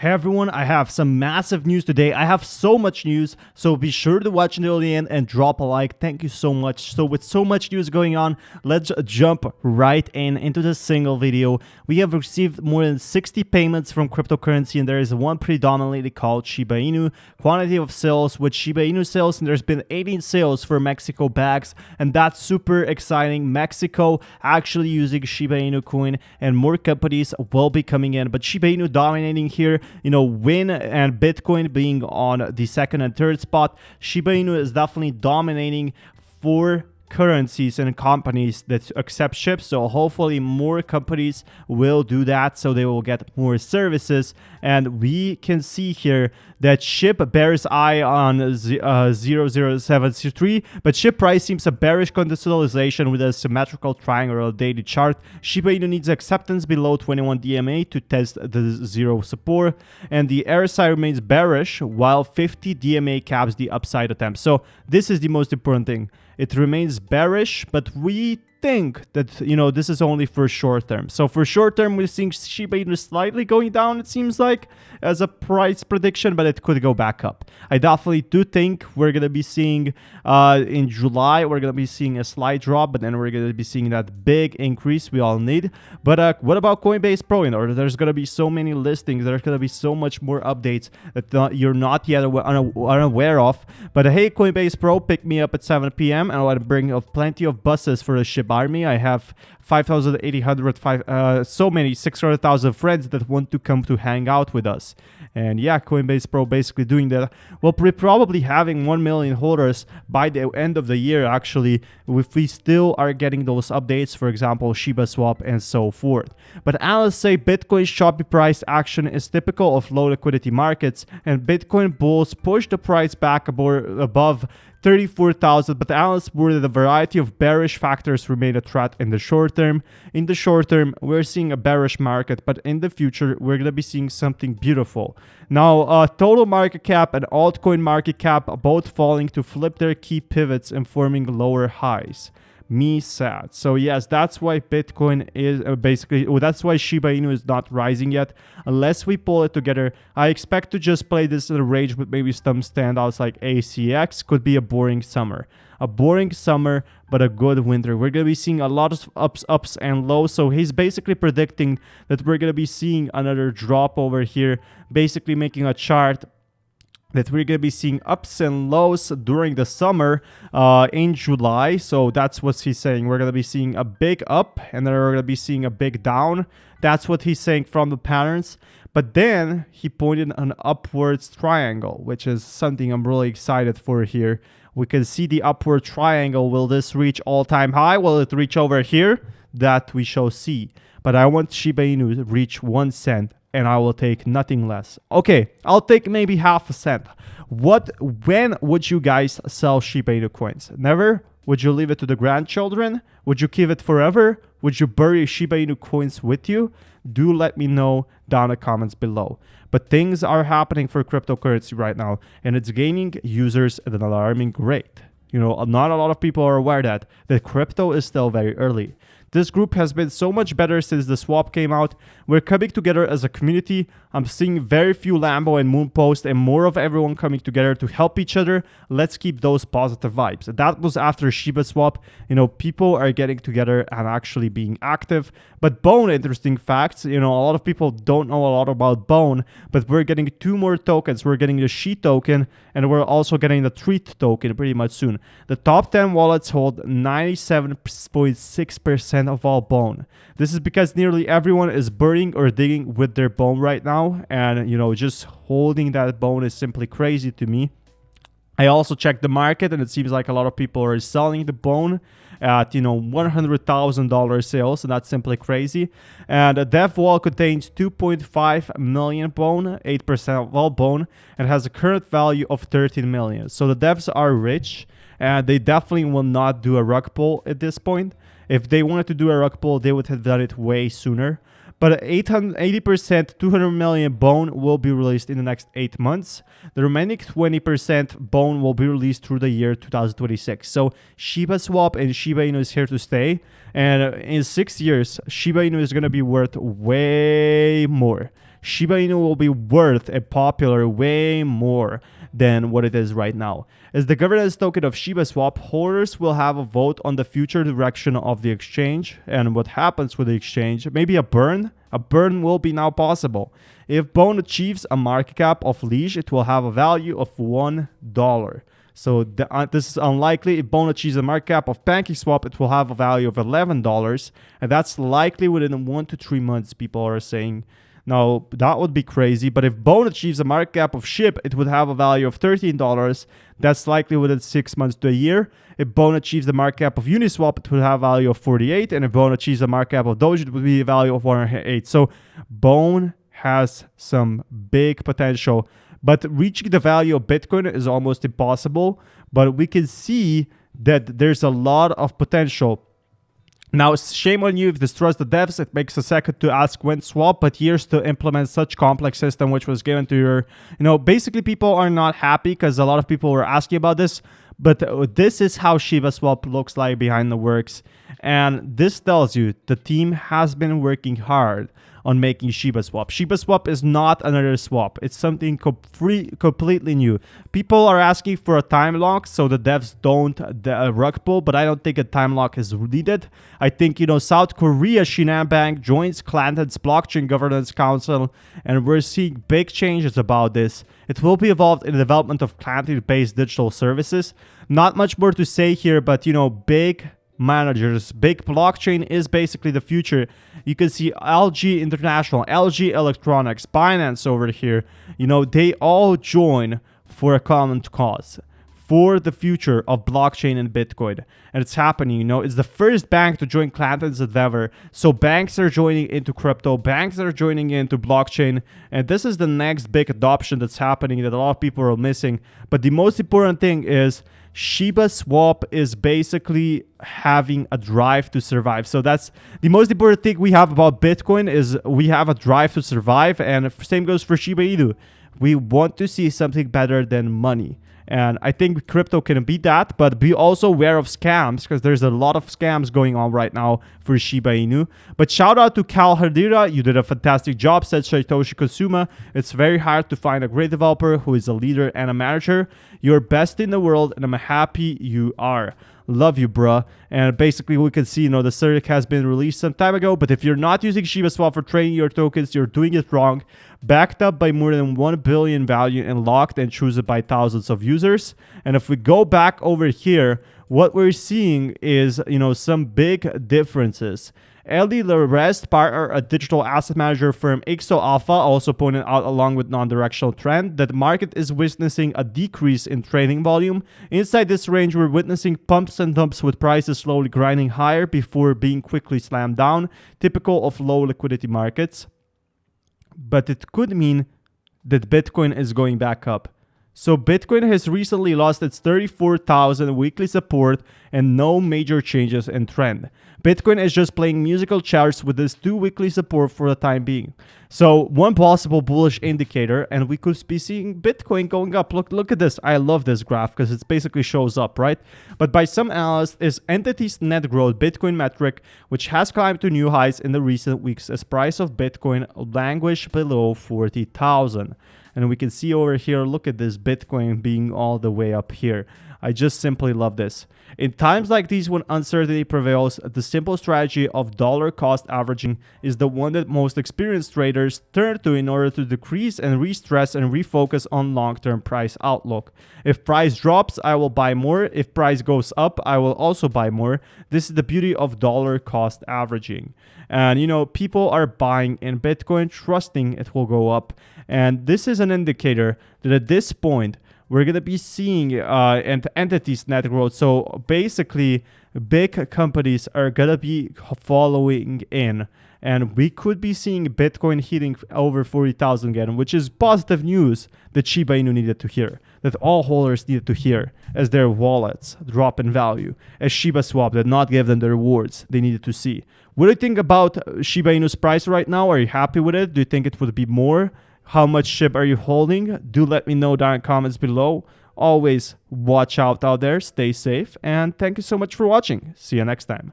Hey everyone, I have some massive news today. I have so much news, so be sure to watch until the end and drop a like. Thank you so much. So with so much news going on, let's jump right into this single video. We have received more than 60 payments from cryptocurrency, and there is one predominantly called Shiba Inu. Quantity of sales with Shiba Inu sales, and there's been 18 sales for Mexico bags, and that's super exciting. Mexico actually using Shiba Inu coin, and more companies will be coming in, but Shiba Inu dominating here. Win and Bitcoin being on the second and third spot. Shiba Inu is definitely dominating for currencies and companies that accept Shib. So hopefully more companies will do that, so they will get more services. And we can see here that Shib bears eye on 0073, but Shib price seems a bearish consolidation with a symmetrical triangle on daily chart. Shiba Inu needs acceptance below 21 DMA to test the zero support, and the RSI remains bearish while 50 DMA caps the upside attempt. So this is the most important thing. It remains bearish, but we think that, this is only for short term. So for short term, we're seeing Shiba Inu slightly going down, it seems like, as a price prediction, but it could go back up. I definitely do think we're going to be seeing in July, we're going to be seeing a slight drop, but then we're going to be seeing that big increase we all need. But what about Coinbase Pro? There's going to be so many listings, there's going to be so much more updates that you're not yet unaware of. But hey, Coinbase Pro, pick me up at 7 p.m. and I want to bring plenty of buses for the Shib army. I have 5,805, so many 600,000 friends that want to come to hang out with us. And yeah, Coinbase Pro basically doing that. We'll probably having 1 million holders by the end of the year, actually, if we still are getting those updates, for example, Shiba Swap and so forth. But analysts say Bitcoin's choppy price action is typical of low liquidity markets, and Bitcoin bulls push the price back above 34,000, but the analysts worry that a variety of bearish factors remain a threat in the short term. In the short term, we're seeing a bearish market, but in the future, we're going to be seeing something beautiful. Now, total market cap and altcoin market cap are both falling to flip their key pivots and forming lower highs. Me sad. So yes, that's why Bitcoin is that's why Shiba Inu is not rising yet unless we pull it together. I expect to just play this in a range with maybe some standouts like ACX. Could be a boring summer. A boring summer, but a good winter. We're going to be seeing a lot of ups and lows. So he's basically predicting that we're going to be seeing another drop over here, basically making a chart that we're going to be seeing ups and lows during the summer in July. So that's what he's saying. We're going to be seeing a big up and then we're going to be seeing a big down. That's what he's saying from the patterns. But then he pointed an upwards triangle, which is something I'm really excited for here. We can see the upward triangle. Will this reach all-time high? Will it reach over here? That we shall see. But I want Shiba Inu to reach 1 cent. And I will take nothing less. Okay, I'll take maybe half a cent. When would you guys sell Shiba Inu coins? Never? Would you leave it to the grandchildren? Would you keep it forever? Would you bury Shiba Inu coins with you? Do let me know down in the comments below. But things are happening for cryptocurrency right now, and it's gaining users at an alarming rate. Not a lot of people are aware that crypto is still very early. This group has been so much better since the swap came out. We're coming together as a community. I'm seeing very few Lambo and Moon posts and more of everyone coming together to help each other. Let's keep those positive vibes. That was after Shiba Swap. People are getting together and actually being active. But Bone, interesting facts. A lot of people don't know a lot about Bone, but we're getting 2 more tokens. We're getting the She token and we're also getting the Treat token pretty much soon. The top 10 wallets hold 97.6% of all Bone. This is because nearly everyone is burning or digging with their Bone right now, and just holding that Bone is simply crazy to me. I also checked the market, and it seems like a lot of people are selling the Bone at $100,000 sales, and that's simply crazy. And a dev wall contains 2.5 million Bone, 8% of all Bone, and has a current value of 13 million. So the devs are rich, and they definitely will not do a rug pull at this point. If they wanted to do a rug pull, they would have done it way sooner. But 80%, 200 million Bone will be released in the next 8 months. The remaining 20% Bone will be released through the year 2026. So Shiba Swap and Shiba Inu is here to stay. And in 6 years, Shiba Inu is going to be worth way more. Shiba Inu will be worth a popular way more than what it is right now. As the governance token of Shiba Swap, holders will have a vote on the future direction of the exchange and what happens with the exchange. Maybe a burn? A burn will be now possible. If Bone achieves a market cap of Leash, it will have a value of $1. So this is unlikely. If Bone achieves a market cap of PancakeSwap, it will have a value of $11. And that's likely within 1 to 3 months, people are saying. Now, that would be crazy. But if Bone achieves a market cap of Shib, it would have a value of $13. That's likely within 6 months to a year. If Bone achieves the market cap of Uniswap, it would have a value of 48. And if Bone achieves the market cap of Doge, it would be a value of 108. So Bone has some big potential. But reaching the value of Bitcoin is almost impossible. But we can see that there's a lot of potential. Now, shame on you if this trusts the devs. It makes a second to ask when swap, but years to implement such complex system which was given to your, basically people are not happy because a lot of people were asking about this. But this is how Shiba Swap looks like behind the works. And this tells you the team has been working hard on making Shiba Swap. Shiba Swap is not another swap. It's something completely new. People are asking for a time lock so the devs don't rug pull, but I don't think a time lock is needed. I think, South Korea Shinhan Bank joins Clanton's Blockchain Governance Council, and we're seeing big changes about this. It will be involved in the development of Clanton-based digital services. Not much more to say here, but, big managers, big blockchain is basically the future. You can see LG International, LG Electronics, Binance over here. They all join for a common cause, for the future of blockchain and Bitcoin. And it's happening, it's the first bank to join Clanton's endeavor. So banks are joining into crypto, banks are joining into blockchain. And this is the next big adoption that's happening that a lot of people are missing. But the most important thing is Shiba Swap is basically having a drive to survive. So that's the most important thing we have about Bitcoin is we have a drive to survive. And same goes for Shiba Inu. We want to see something better than money. And I think crypto can beat that, but be also aware of scams because there's a lot of scams going on right now for Shiba Inu. But shout out to Cal Herdira. You did a fantastic job, said Satoshi Kosuma. It's very hard to find a great developer who is a leader and a manager. You're best in the world, and I'm happy you are. Love you, bruh. And basically, we can see, the CERC has been released some time ago. But if you're not using Shiba Swap for trading your tokens, you're doing it wrong. Backed up by more than 1 billion value and locked and chosen by thousands of users. And if we go back over here, what we're seeing is, some big differences. Ellie Larest, partner at digital asset manager firm Ixo Alpha, also pointed out along with non-directional trend that the market is witnessing a decrease in trading volume. Inside this range, we're witnessing pumps and dumps with prices slowly grinding higher before being quickly slammed down, typical of low liquidity markets. But it could mean that Bitcoin is going back up. So Bitcoin has recently lost its 34,000 weekly support and no major changes in trend. Bitcoin is just playing musical chairs with this 2 weekly support for the time being. So one possible bullish indicator, and we could be seeing Bitcoin going up. Look at this. I love this graph because it basically shows up, right? But by some analysts, is entity's net growth Bitcoin metric, which has climbed to new highs in the recent weeks as price of Bitcoin languished below 40,000. And we can see over here, look at this Bitcoin being all the way up here. I just simply love this. In times like these when uncertainty prevails, the simple strategy of dollar cost averaging is the one that most experienced traders turn to in order to decrease and re-stress and refocus on long-term price outlook. If price drops, I will buy more. If price goes up, I will also buy more. This is the beauty of dollar cost averaging. And people are buying in Bitcoin, trusting it will go up. And this is an indicator that at this point, we're going to be seeing entities net growth. So basically, big companies are going to be following in. And we could be seeing Bitcoin hitting over 40,000 again, which is positive news that Shiba Inu needed to hear, that all holders needed to hear as their wallets drop in value, as Shiba Swap did not give them the rewards they needed to see. What do you think about Shiba Inu's price right now? Are you happy with it? Do you think it would be more? How much SHIB are you holding? Do let me know down in the comments below. Always watch out there, stay safe, and thank you so much for watching. See you next time.